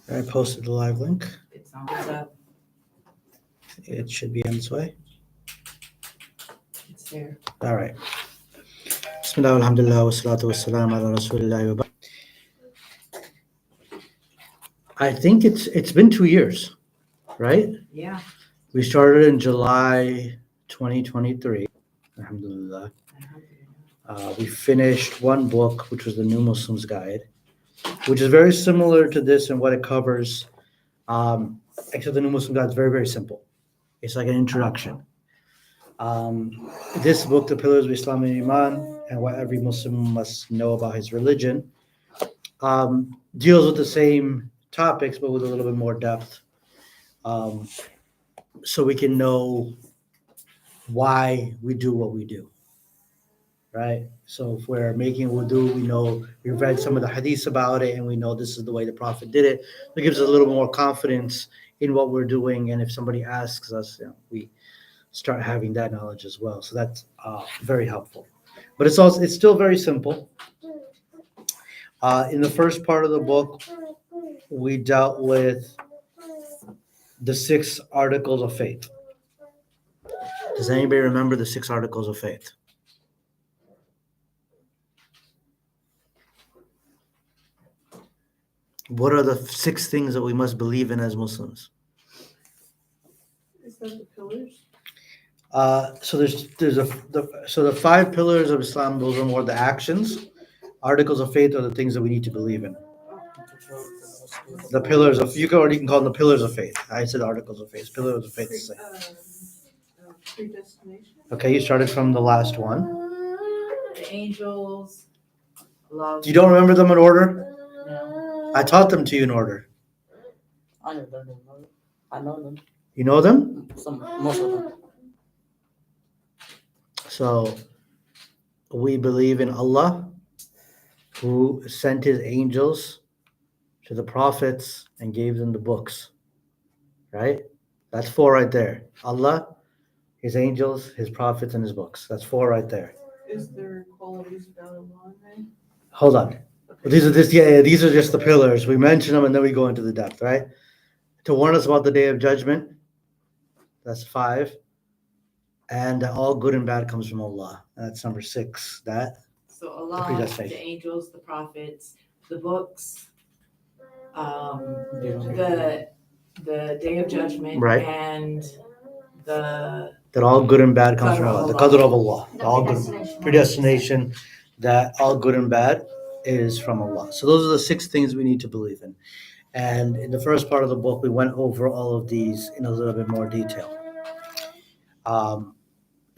I posted the live link. It's up. It should be on its way. It's here. All right. Bismillah, alhamdulillah, wa salatu wa salam ala rasulillah. I think it's been 2 years, right? Yeah. We started in July 2023. Alhamdulillah. We finished one book, which was the New Muslim's Guide, which is very similar to this and what it covers. Except the New Muslim Guide is very, very simple. It's like an introduction. This book, The Pillars of Islam and Iman, and what every Muslim must know about his religion, deals with the same topics, but with a little bit more depth. So we can know why we do what we do, right? So if we're making wudu, we know we've read some of the hadiths about it, and we know this is the way the Prophet did it. It gives us a little more confidence in what we're doing, and if somebody asks us, we start having that knowledge as well. So that's very helpful. But it's still very simple. In the first part of the book, we dealt with the 6 articles of faith. Does anybody remember the 6 articles of faith? What are the 6 things that we must believe in as Muslims? Is that the pillars? So the 5 pillars of Islam, those are more the actions. Articles of faith are the things that we need to believe in. The pillars of, you can call them the pillars of faith. I said articles of faith. Pillars of faith is the same. Predestination. Okay, you started from the last one. The angels. Love. You don't remember them in order? No. I taught them to you in order. I know them. I know them. You know them? Most of them. So we believe in Allah, who sent his angels to the prophets and gave them the books, right? That's 4 right there. Allah, his angels, his prophets, and his books. That's 4 right there. Is there qualities about Allah? Hold on. These are just the pillars. We mention them and then we go into the depth, right? To warn us about the day of judgment. That's 5. And all good and bad comes from Allah. That's number 6. So Allah, the angels, the prophets, the books, the day of judgment, right? And that all good and bad comes from Allah. The qadr of Allah. All good predestination. That all good and bad is from Allah. So those are the 6 things we need to believe in. And in the first part of the book, we went over all of these in a little bit more detail.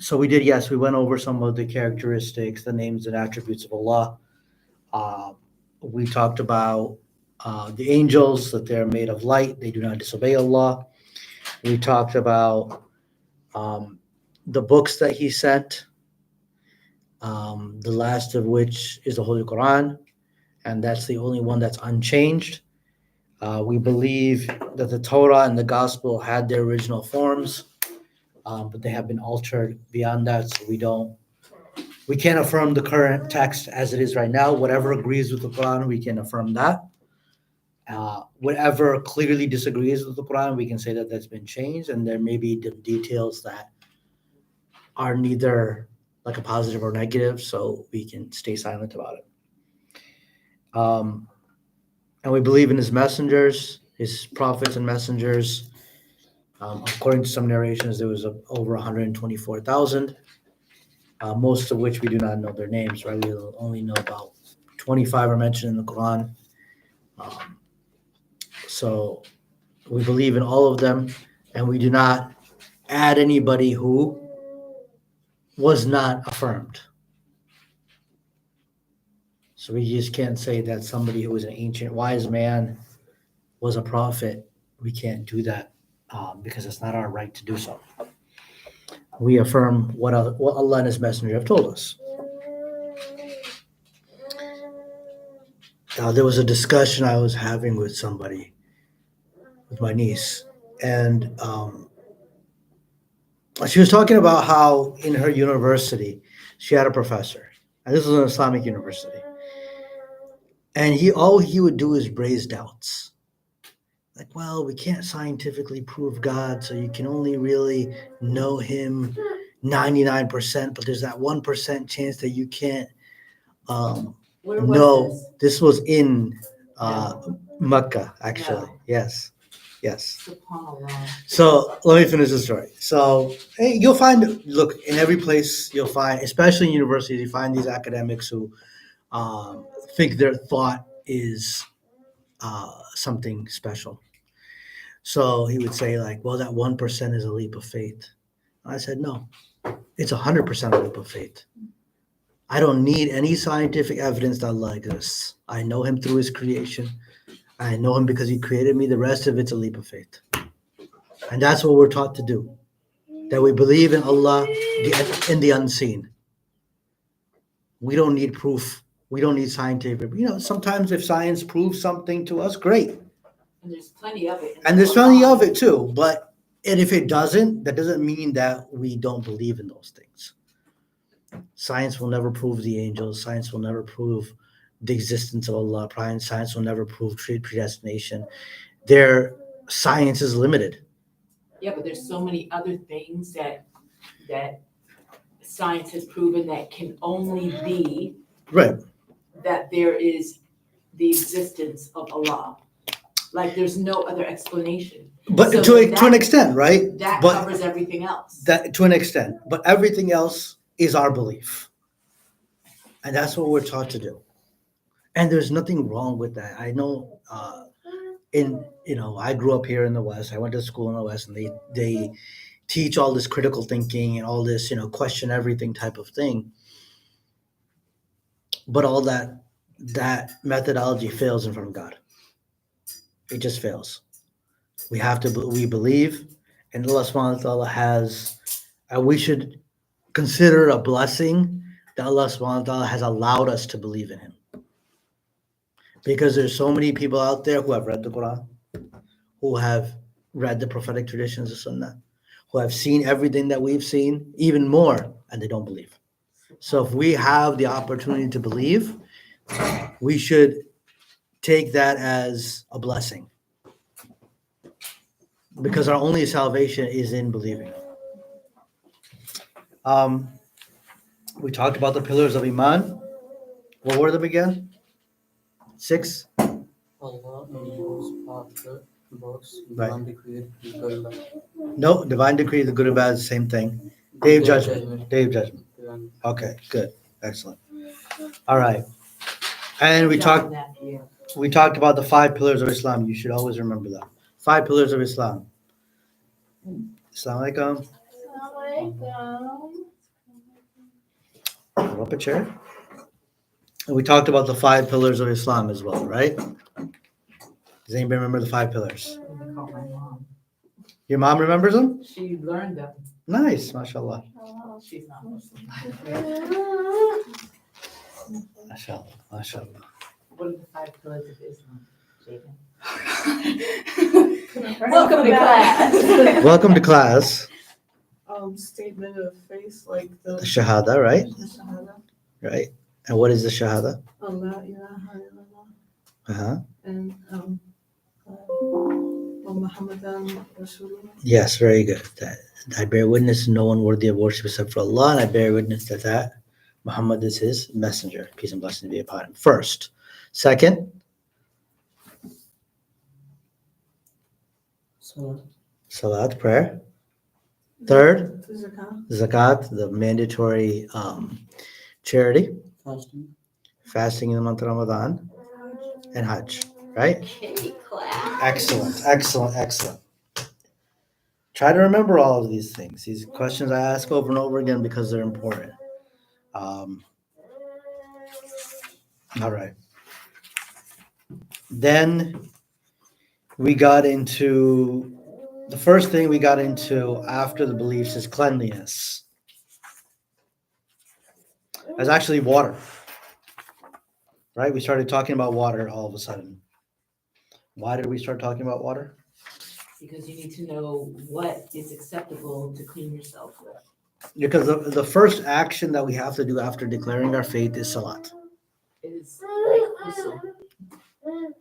So we went over some of the characteristics, the names and attributes of Allah. We talked about the angels, that they're made of light. They do not disobey Allah. We talked about the books that he sent, the last of which is the Holy Quran, and that's the only one that's unchanged. We believe that the Torah and the Gospel had their original forms, but they have been altered beyond that, so we can't affirm the current text as it is right now. Whatever agrees with the Quran, we can affirm that. Whatever clearly disagrees with the Quran, we can say that that's been changed, and there may be details that are neither like a positive or negative, so we can stay silent about it. And we believe in his messengers, his prophets and messengers. According to some narrations, there was over 124,000, most of which we do not know their names, right? We only know about 25 are mentioned in the Quran. So we believe in all of them, and we do not add anybody who was not affirmed. So we just can't say that somebody who was an ancient wise man was a prophet. We can't do that because it's not our right to do so. We affirm what Allah and his messenger have told us. There was a discussion I was having with somebody with my niece, and she was talking about how in her university she had a professor, and this was an Islamic university, and all he would do is raise doubts. Like, well, we can't scientifically prove God, so you can only really know him 99%, but there's that 1% chance that you can't Where was know. this? This was in Mecca, actually. No. Yes. SubhanAllah. So let me finish the story. So hey, you'll find, look, in every place you'll find, especially in universities, you find these academics who think their thought is something special. So he would say, like, well, that 1% is a leap of faith. I said, no, it's 100% a leap of faith. I don't need any scientific evidence that Allah exists. I know him through his creation. I know him because he created me. The rest of it's a leap of faith. And that's what we're taught to do. That we believe in Allah in the unseen. We don't need proof. We don't need scientific. Sometimes if science proves something to us, great. And there's plenty of it. And there's plenty of it too. And if it doesn't, that doesn't mean that we don't believe in those things. Science will never prove the angels. Science will never prove the existence of Allah. Science will never prove predestination. Their science is limited. Yeah, but there's so many other things that science has proven that can only be Right. that there is the existence of Allah. Like there's no other explanation. But So to an extent, right? That But covers everything else. that to an extent. But everything else is our belief. And that's what we're taught to do. And there's nothing wrong with that. I know I grew up here in the West. I went to school in the West, and they teach all this critical thinking and all this, question everything type of thing. But all that methodology fails in front of God. It just fails. We believe, and Allah subhanahu wa ta'ala has, we should consider a blessing that Allah subhanahu wa ta'ala has allowed us to believe in him. Because there's so many people out there who have read the Quran, who have read the prophetic traditions of Sunnah, who have seen everything that we've seen, even more, and they don't believe. So if we have the opportunity to believe, we should take that as a blessing. Because our only salvation is in believing. We talked about the pillars of Iman. What were them again? 6? Allah, angels, prophet, books, Right. divine decree, good and bad. No, divine decree, the good and bad is the same thing. Day of judgment. Day of judgment. Divine- Okay, good. Excellent. All right. And we talked about the 5 pillars of Islam. You should always remember that. 5 pillars of Islam. Assalamu alaikum. Pull up a chair. And we talked about the 5 pillars of Islam as well, right? Does anybody remember the 5 pillars? I call my mom. Your mom remembers them? She learned them. Nice, mashallah. She's not Muslim. Mashallah. What are the 5 pillars of Islam, Jaden? Welcome to class. Welcome to class. Statement of faith, like The the Shahada, right? Shahada. Right. And what is the Shahada? Allah ilaha illallah. Uh-huh. And wa Muhammadan Rasulullah. Yes, very good. That I bear witness no one worthy of worship except for Allah, and I bear witness that Muhammad is his messenger. Peace and blessings be upon him. First. Second, Salat, prayer. Third, Zakah. Zakat, the mandatory charity, Fasting. fasting in the month of Ramadan, and Hajj, right? Okay, class. Excellent. Try to remember all of these things. These questions I ask over and over again because they're important. All right. Then we got into the first thing we got into after the beliefs is cleanliness. That's actually water, right? We started talking about water all of a sudden. Why did we start talking about water? Because you need to know what is acceptable to clean yourself with. Because the first action that we have to do after declaring our faith is salat. Is like ghusl.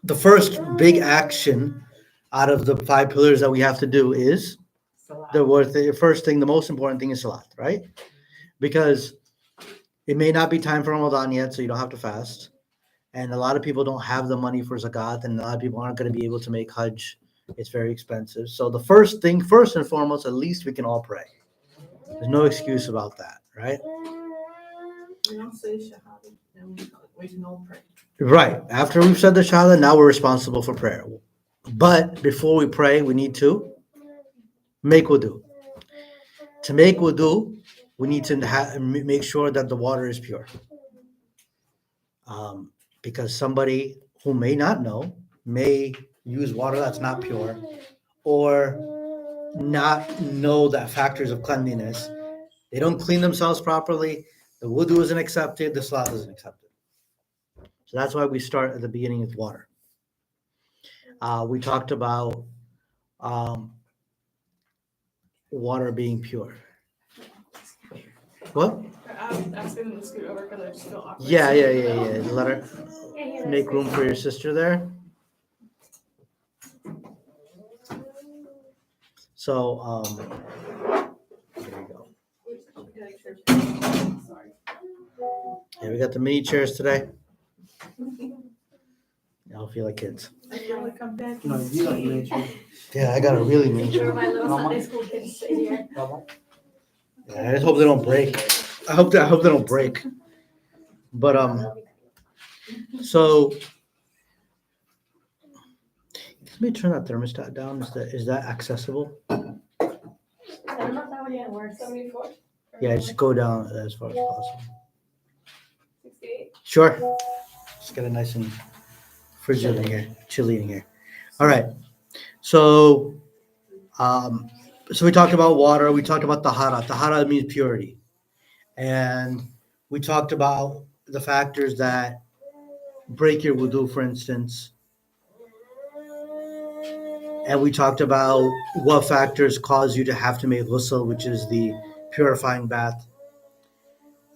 The first big action out of the 5 pillars that we have to do is Salat. the first thing, the most important thing is salat, right? Because it may not be time for Ramadan yet, so you don't have to fast. And a lot of people don't have the money for zakat, and a lot of people aren't going to be able to make hajj. It's very expensive. So the first thing, first and foremost, at least we can all pray. There's no excuse about that, right? We don't say shahada, and we can all pray. Right. After we've said the shahada, now we're responsible for prayer. But before we pray, we need to make wudu. To make wudu, we need to make sure that the water is pure. Because somebody who may not know may use water that's not pure or not know the factors of cleanliness. They don't clean themselves properly. The wudu isn't accepted. The salat isn't accepted. So that's why we start at the beginning with water. We talked about water being pure. What? I'm asking them to scoot over because I just feel awkward. Yeah. Let her make room for your sister there. So, there you go. Sorry. Yeah, we got the mini chairs today. I don't feel like kids. I feel like I'm back in No, you like tea. nature. Yeah, I got a really mini chair. My little Mama. Sunday school kids sit here. Yeah, I just hope they don't break. I hope they don't break. But so let me turn that thermostat down. Is that accessible? I don't know if that one yet works. 74? Yeah, just go down as far as possible. 68? Sure. Just get it nice and frigid in here, chilly in here. All right. So we talked about water. We talked about tahara. Tahara means purity. And we talked about the factors that break your wudu, for instance. And we talked about what factors cause you to have to make ghusl, which is the purifying bath.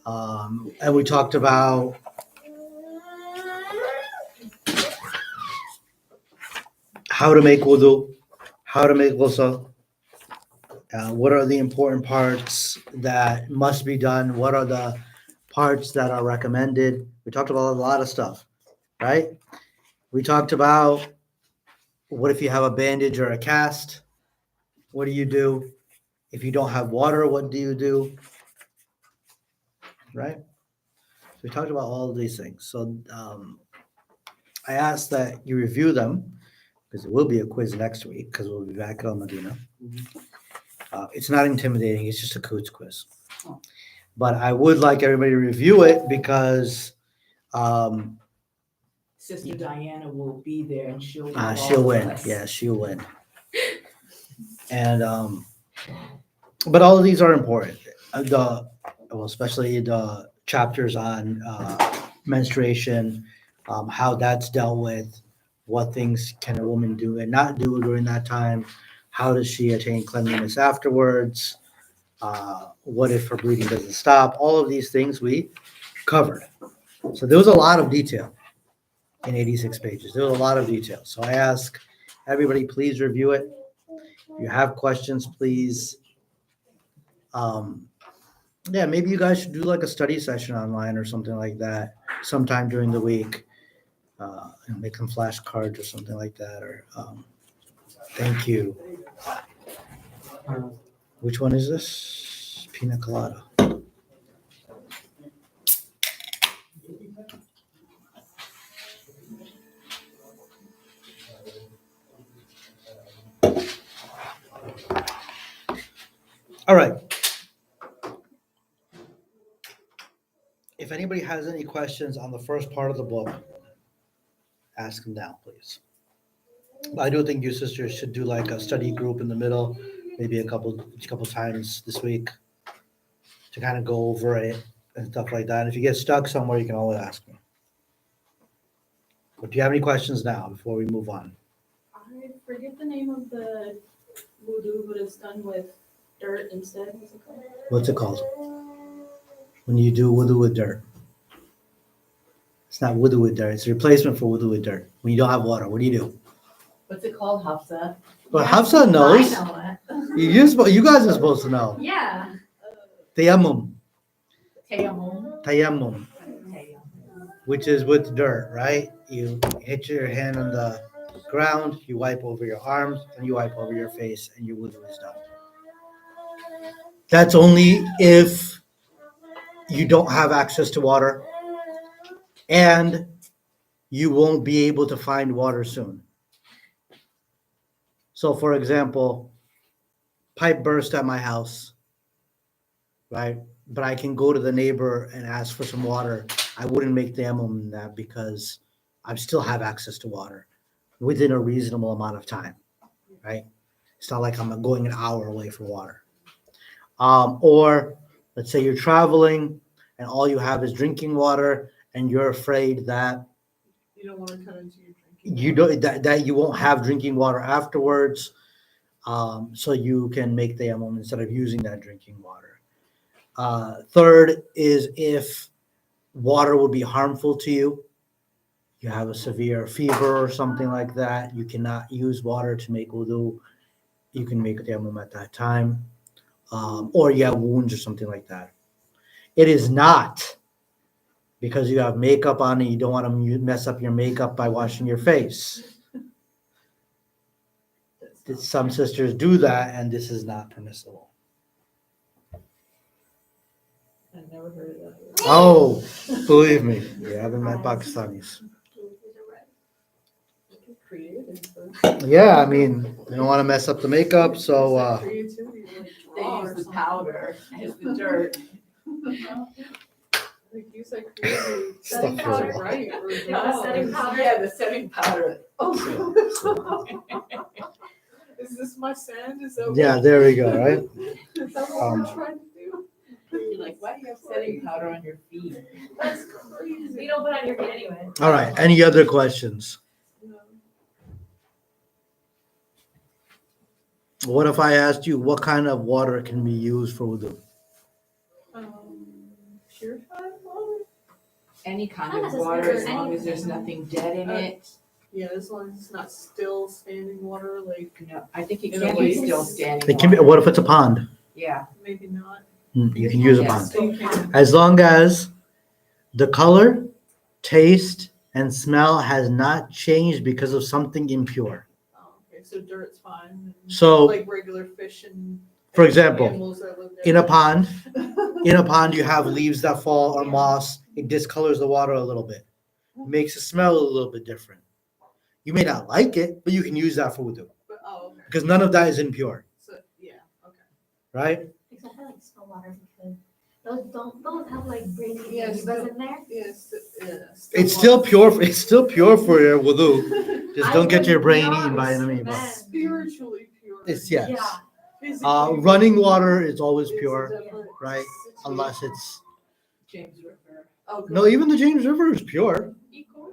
And we talked about how to make wudu, how to make ghusl, what are the important parts that must be done, what are the parts that are recommended. We talked about a lot of stuff, right? We talked about what if you have a bandage or a cast? What do you do? If you don't have water, what do you do? Right? So we talked about all of these things. So I asked that you review them because it will be a quiz next week because we'll be back at Al Madina. It's not intimidating. It's just a quiz. But I would like everybody to review it because Sister Diana will be there and she'll win. she'll win. Yeah, she'll win. And but all of these are important. Especially the chapters on menstruation, how that's dealt with, what things can a woman do and not do during that time, how does she attain cleanliness afterwards, what if her bleeding doesn't stop, all of these things we covered. So there was a lot of detail in 86 pages. There was a lot of detail. So I ask everybody, please review it. If you have questions, please. Yeah, maybe you guys should do like a study session online or something like that sometime during the week. Make some flashcards or something like that. Or thank you. Which one is this? Pina colada. All right. If anybody has any questions on the first part of the book, ask them now, please. I do think you sisters should do like a study group in the middle, maybe a couple times this week to kind of go over it and stuff like that. If you get stuck somewhere, you can always ask me. But do you have any questions now before we move on? I forget the name of the wudu, but it's done with dirt instead. What's it called? What's it called? When you do wudu with dirt. It's not wudu with dirt. It's a replacement for wudu with dirt. When you don't have water, what do you do? What's it called, Hafsa? Well, Yeah, Hafsa knows. I know You guys are supposed to know. it. Yeah. Tayammum. Tayammum. Tayammum, which is with dirt, right? You hit your hand on the ground, you wipe over your arms, and you wipe over your face, and your wudu is done. That's only if you don't have access to water and you won't be able to find water soon. So, for example, pipe burst at my house, right? But I can go to the neighbor and ask for some water. I wouldn't make tayammum in that because I still have access to water within a reasonable amount of time, right? It's not like I'm going an hour away for water. Or let's say you're traveling and all you have is drinking water and you're afraid that You don't wanna cut into your drinking. you don't that you won't have drinking water afterwards. So you can make tayammum instead of using that drinking water. Third is if water would be harmful to you. You have a severe fever or something like that. You cannot use water to make wudu. You can make tayammum at that time. Or you have wounds or something like that. It is not because you have makeup on and you don't want to mess up your makeup by washing your face. Some sisters do that, and this is not permissible. I never heard of that. Oh, believe me, you haven't met Pakistanis. Creative, but. Yeah, I mean, they don't want to mess up the makeup, so Creativity, like They draw or use the something. powder as the dirt. Like use like creativity. Setting to powder. write or Yeah, draw. setting powder. Yeah, the setting powder. Oh. Is this my sand? Is that yeah, what? there we go, right? Is that what Um, we're trying to do? You're like, why do you have setting powder on your feet? That's crazy. You don't put on your feet anyway. All right, any other questions? No. What if I asked you what kind of water can be used for wudu? Purified water? Any kind Not of water, as necessarily long as there's anything. nothing dead in it. Yeah, as long as it's not still standing water, like No, I think it In a can be way. still standing. It can be, water. what if it's a pond? Yeah. maybe not. You can use a Yes. pond. You can. As long as the color, taste, and smell has not changed because of something impure. Oh, okay, so dirt's fine. and So, like regular fish and. for example, animals that live there. in a pond, you have leaves that fall or moss. It discolors the water a little bit. It makes it smell a little bit different. You may not like it, but you can use that for wudu Oh, okay. because none of that is impure, So, yeah, okay. right? Except I like still water because those have like brainy Yes, amoebas in there. Yes, It's still pure. It's still pure for your wudu. Just don't get your brain eaten by an amoeba. Spiritually pure. It's yes. Yeah. Physically Running water is always it's a pure, different right? situation. Unless it's James River. Oh, no. Even the James River is pure. E. coli.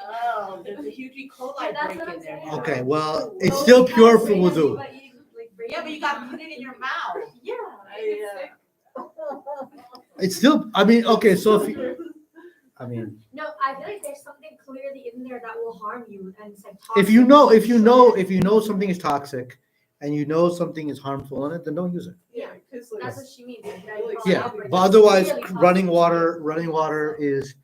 Oh, there's a huge E. coli Yeah, that's break what in I'm there saying. now. Okay, well, it's Those still kind pure of for brainy wudu. amoeba eating, like, brainy Yeah, but you gotta put it in your mouth. Yeah. It's still. I mean, okay. So if you, I mean, No, I feel like there's something clearly in there that will harm you, and it's like if you know something is toxic, and you know something is harmful in it, then don't use it. Yeah, because like. That's what she means. Like, Yeah, it's but otherwise, clearly toxic. running water is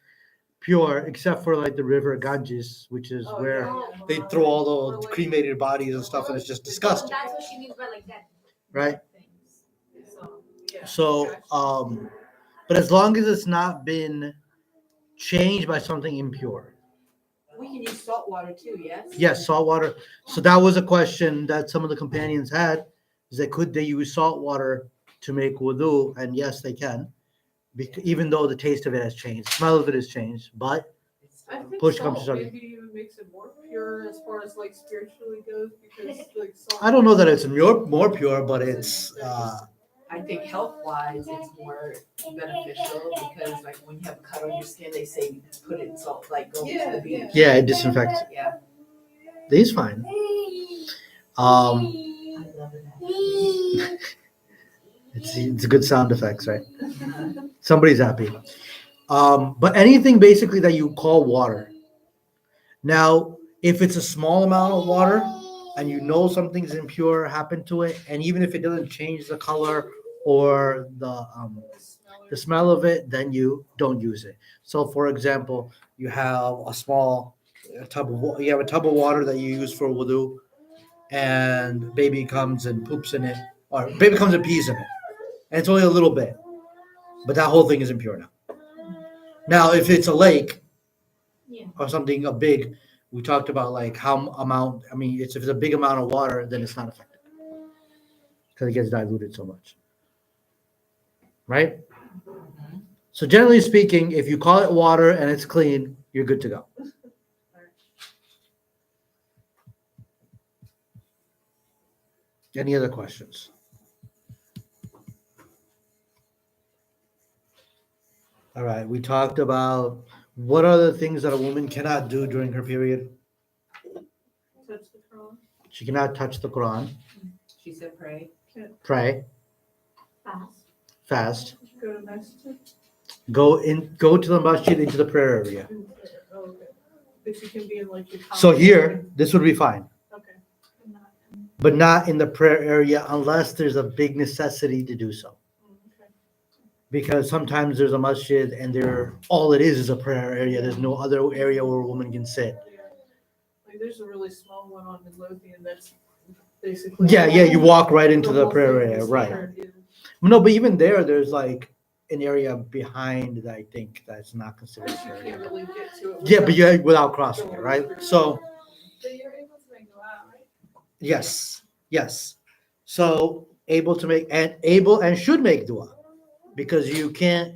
pure, except for like the river Ganges, which is Oh, where yeah. they throw all the cremated bodies and stuff, and it's just disgusting, That's what she means by like that. right? Things. So. Yeah, So, gotcha. but as long as it's not been changed by something impure, We can use salt water too, yes? yes, salt water. So that was a question that some of the companions had: is that could they use salt water to make wudu? And yes, they can, even though the taste of it has changed, smell of it has changed, but I think push comes to salt shove. maybe even makes it more pure as far as like spiritually goes because like salt. I don't know that it's more pure, but it's I think health-wise, it's more beneficial because like when you have a cut on your skin, they say you put it in salt, like go to the beach. yeah, it disinfects. Yeah. He's fine. I love it. It's a good sound effects, right? Somebody's happy. But anything basically that you call water. Now, if it's a small amount of water and you know something's impure happened to it, and even if it doesn't change the color or the smell of it, then you don't use it. So, for example, you have you have a tub of water that you use for wudu, and baby comes and poops in it, or baby comes and pees in it, and it's only a little bit, but that whole thing is impure now. Now, if it's a lake Yeah. or something a big, we talked about like how amount. I mean, if it's a big amount of water, then it's not effective because it gets diluted so much, right? So generally speaking, if you call it water and it's clean, you're good to go. Any other questions? All right, we talked about what are the things that a woman cannot do during her period. Touch the Quran. She cannot touch the Quran, She said pray. pray, Fast. fast, Go to masjid. go to the masjid into the prayer area. Oh, okay. But you can be in like your. So common here, area. this would be fine, Okay. but not in the prayer area unless there's a big necessity to do so. Okay. Because sometimes there's a masjid and there all it is a prayer area. There's no other area where a woman can sit. Yeah. Like there's a really small one on Midlothian that's basically. Yeah, you walk right into the whole prayer thing area, is right? prayer, yeah. No, but even there's like an area behind that I think that's not considered But prayer you can't area. really get to it. Yeah, but you without crossing it, right? So But you're able to make go out, right? yes. So able and should make dua because you can't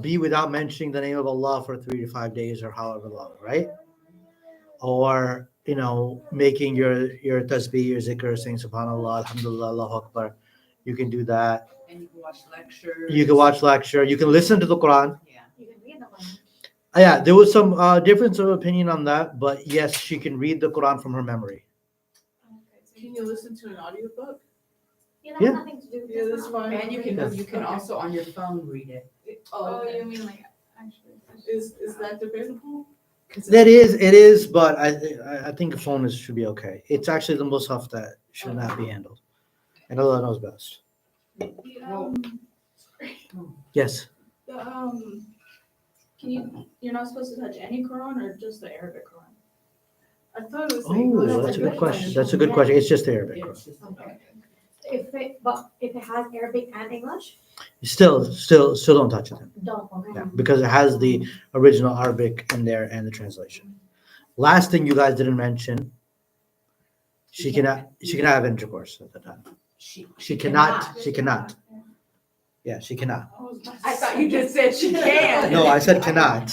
be without mentioning the name of Allah for 3 to 5 days or however long, right? Or making your tasbih, your zikr, saying Subhanallah, Alhamdulillah, Allahu Akbar. You can do that. And you can watch lectures. You can watch lecture. You can listen to the Quran. Yeah. You can read the one. Yeah, there was some difference of opinion on that, but yes, she can read the Quran from her memory. Okay, so can you listen to an audiobook? Yeah, that Yeah. has nothing to do with Yeah, this that's one. fine. And you can Okay. also on your phone read it. Oh, okay. you mean like actually? Is that debatable? 'Cause It is, but I think a phone should be okay. It's actually the most stuff that should not be handled, and Allah knows best. Yes. You're not supposed to touch any Quran or just the Arabic Quran? I thought it was. Oh, English. that's a good question. That's a good question. It's just Arabic. It's just- Okay. If it has Arabic and English, Still don't touch it. don't. Okay. Yeah, because it has the original Arabic in there and the translation. Last thing you guys didn't mention, she cannot have intercourse at the time. She cannot. She cannot. Yeah, she cannot. I thought you just said she can. No, I said cannot.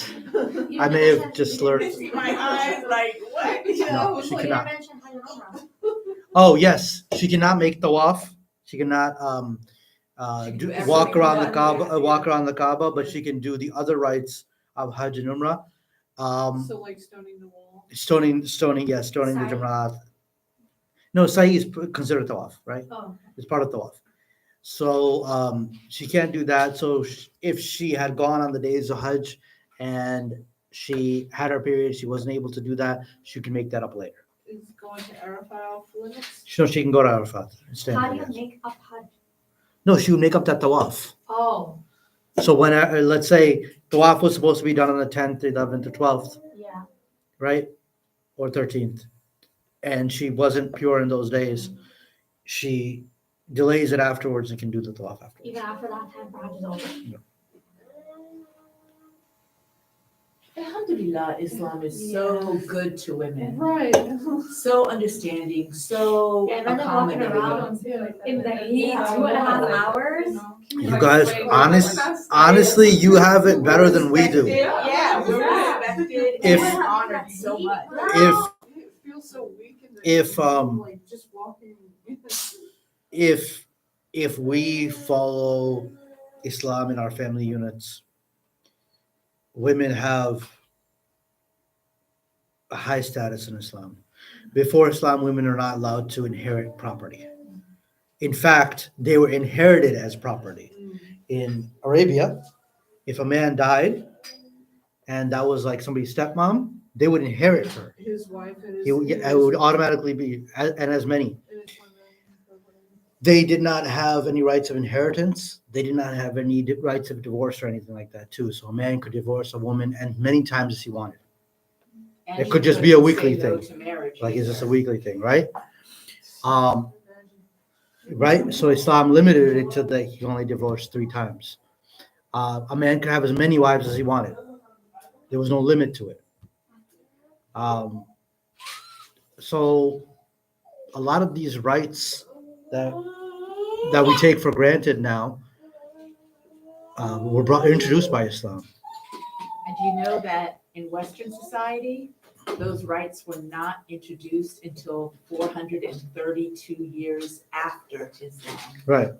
I may have just slurred. See my eyes like what? No, she Well, you cannot. didn't mention Hajj and Umrah. Oh yes, she cannot make tawaf. She cannot She can do walk everything around the done Kaaba, there. walk around the Kaaba, but she can do the other rites of Hajj and Umrah. So like stoning the wall. Stoning, yeah, stoning the Sa'i. Jamrat. No, Sa'i is considered tawaf, right? Oh, It's part of tawaf. So she can't do that. So if she had gone on the days of Hajj and she had her period, she wasn't able to do that, she can make that up later. Is going to Arafat off limits? So she can go to Arafat and stand how do there, you yes. make up Hajj? No, she would make up that tawaf. Oh, So when let's say tawaf was supposed to be done on the 10th, 11th, or 12th, yeah. right, or 13th, and she wasn't pure in those days, she delays it afterwards and can do the tawaf afterwards. Even after that time for Hajj is over. Alhamdulillah, Islam is so good to women. Right. So understanding, so Yeah, and then walking accommodating. around in the heat, 2.5 hours. You guys, honestly, you have it better than we do. Yeah, we're respected If- and honored so much. If It feels so weak in the. If, like just walking. if we follow Islam in our family units, women have a high status in Islam. Before Islam, women are not allowed to inherit property. In fact, they were inherited as property. In Arabia, if a man died and that was like somebody's stepmom, they would inherit her. His wife and his. It would automatically be, and as many. and his women. They did not have any rights of inheritance. They did not have any rights of divorce or anything like that, too. So a man could divorce a woman and many times as he wanted. And It you could just be a couldn't weekly say no thing. to marriage Like, it's just a either. weekly thing, right? Right? So Islam limited it to that he only divorced 3 times. A man could have as many wives as he wanted. There was no limit to it. So a lot of these rights that we take for granted now were introduced by Islam. And do you know that in Western society, those rights were not introduced until 432 years after Islam? Right.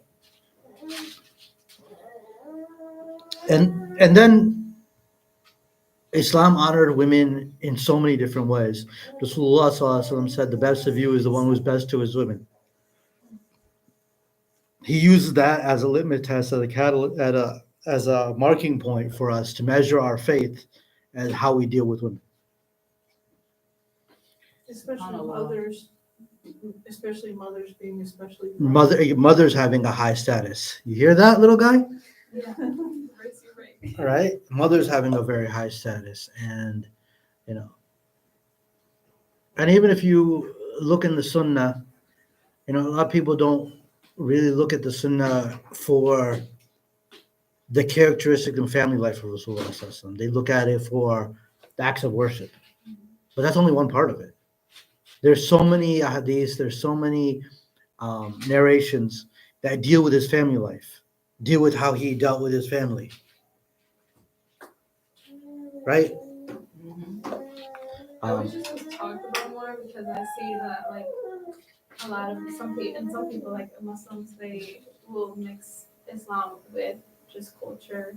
And then Islam honored women in so many different ways. Rasulullah Sallallahu Alaihi Wasallam said, "The best of you is the one who's best to his women." He uses that as a litmus test, as a marking point for us to measure our faith and how we deal with women. Especially SubhanAllah. mothers, especially mothers being especially. Mothers having a high status. You hear that, little guy? Yeah. Right, you're right. All right. Mothers having a very high status. And, and even if you look in the Sunnah, a lot of people don't really look at the Sunnah for the characteristic and family life of Rasulullah Sallallahu Alaihi Wasallam. They look at it for the acts of worship. But that's only one part of it. There's so many hadiths, there's so many narrations that deal with his family life, deal with how he dealt with his family. Right? I wish this was talked about more because I see that like a lot of some people like Muslims, they will mix Islam with just culture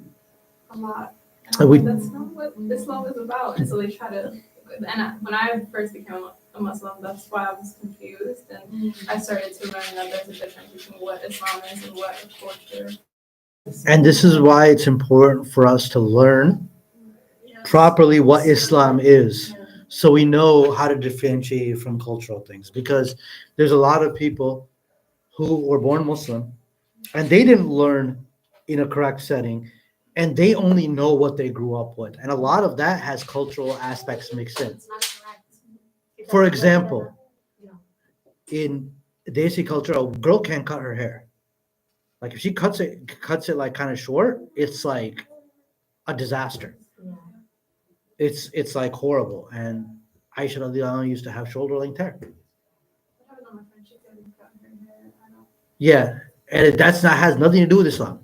a lot. And We- that's not what Islam is about. And so they try to. When I first became a Muslim, that's why I was confused, and I started to learn that there's a difference between what Islam is and what culture. And this is why it's important for us to learn properly what Islam is, so we know how to differentiate from cultural things. Because there's a lot of people who were born Muslim and they didn't learn in a correct setting, and they only know what they grew up with. And a lot of that has cultural aspects mixed in. It's not correct. For example, in Desi culture, a girl can't cut her hair. Like if she cuts it like kind of short, it's like a disaster. It's like horrible. And Aisha radiallahu anha used to have shoulder length hair. I haven't known my friend, she couldn't cut her hair. I don't. Yeah, and has nothing to do with Islam.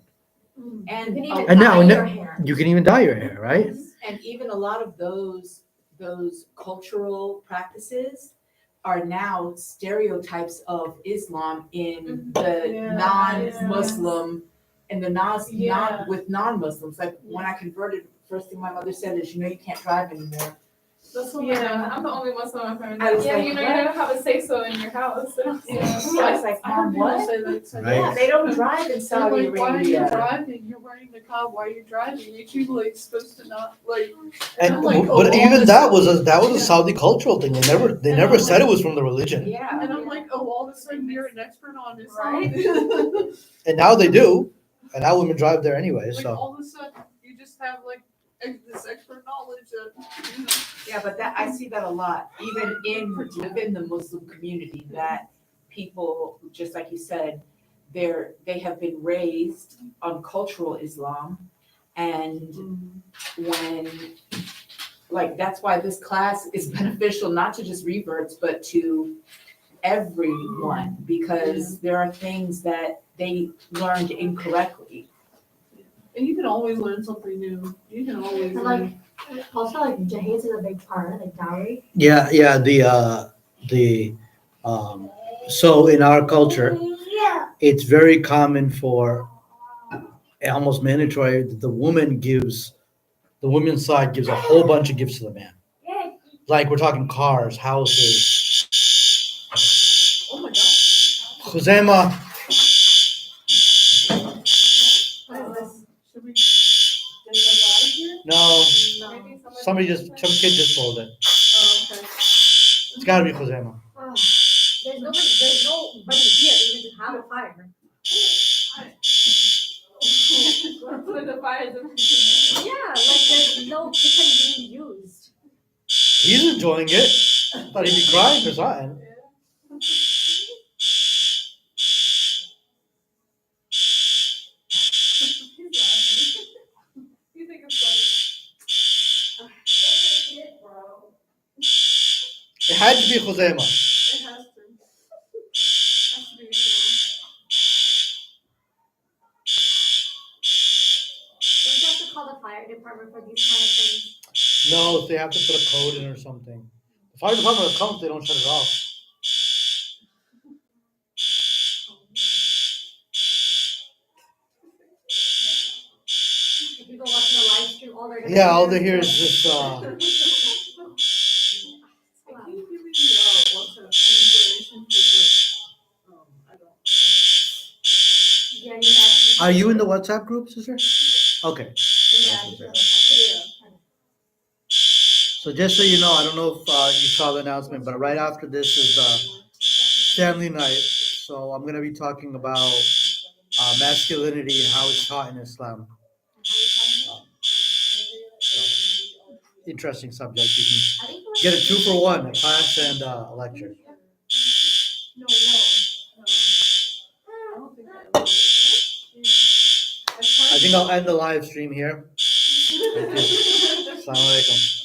And, You can even And now dye your hair. you can even dye your hair, right? and even a lot of those cultural practices are now stereotypes of Islam in the Yeah, non-Muslim and the Yeah. with non-Muslims. Like when I converted, first thing my mother said is, you can't drive anymore. That's what I'm the only Muslim I've ever I was yeah, like, you what? don't have a say so in your house. I was like, Mom, what? Right. Yeah, they don't drive in Saudi Like, why are you Arabia. driving? You're wearing the cob. Why are you driving? You're too like supposed to not like. And I'm like, but oh, even all that this- was a Saudi cultural thing. They never said it was from the religion. Yeah. And I'm like, oh, all of a sudden you're an expert on this, Right. And now they do. And now women drive there anyway. Like So all of a sudden you just have like this expert knowledge that. Yeah, but that, I see that a lot, even within the Muslim community, that people, just like you said, they have been raised on cultural Islam. And when, like, that's why this class is beneficial, not to just reverts, but to everyone, because there are things that they learned incorrectly. And you can always learn something new. You can always And like, also like Jahez is a big part, like dowry. yeah, so in our culture, it's very common for almost mandatory that the woman's side gives a whole bunch of gifts to the man. Like we're talking cars, houses, Oh my god. Khuzaima. What is this? Should we get that out of here? No, No. Maybe some kid just sold it. Oh, okay. It's gotta be Khuzaima. There's nobody here even to have a fire. With the fires of Yeah, like there's no kitchen being used. He's enjoying it. Thought he'd be crying or something. You think it's funny? It had to be Khuzaima. It has to. Has to be cool. Don't you have to call the fire department for these kind of things? No, they have to put a code in or something. The fire department will come if they don't shut it off. If people watching the live stream, all they're gonna Yeah, all hear they hear is just Can you give me the WhatsApp information to I don't. Yeah, you have Are you in the WhatsApp group, sister? Okay. yeah. So just so you know, I don't know if you saw the announcement, but right after this is family night. So I'm gonna be talking about masculinity and how it's taught in Islam. Interesting subject. You I think can get a 2-for-1, a class and a lecture. No. I don't think that I think I'll end the live stream here. Thank you. Assalamu alaikum.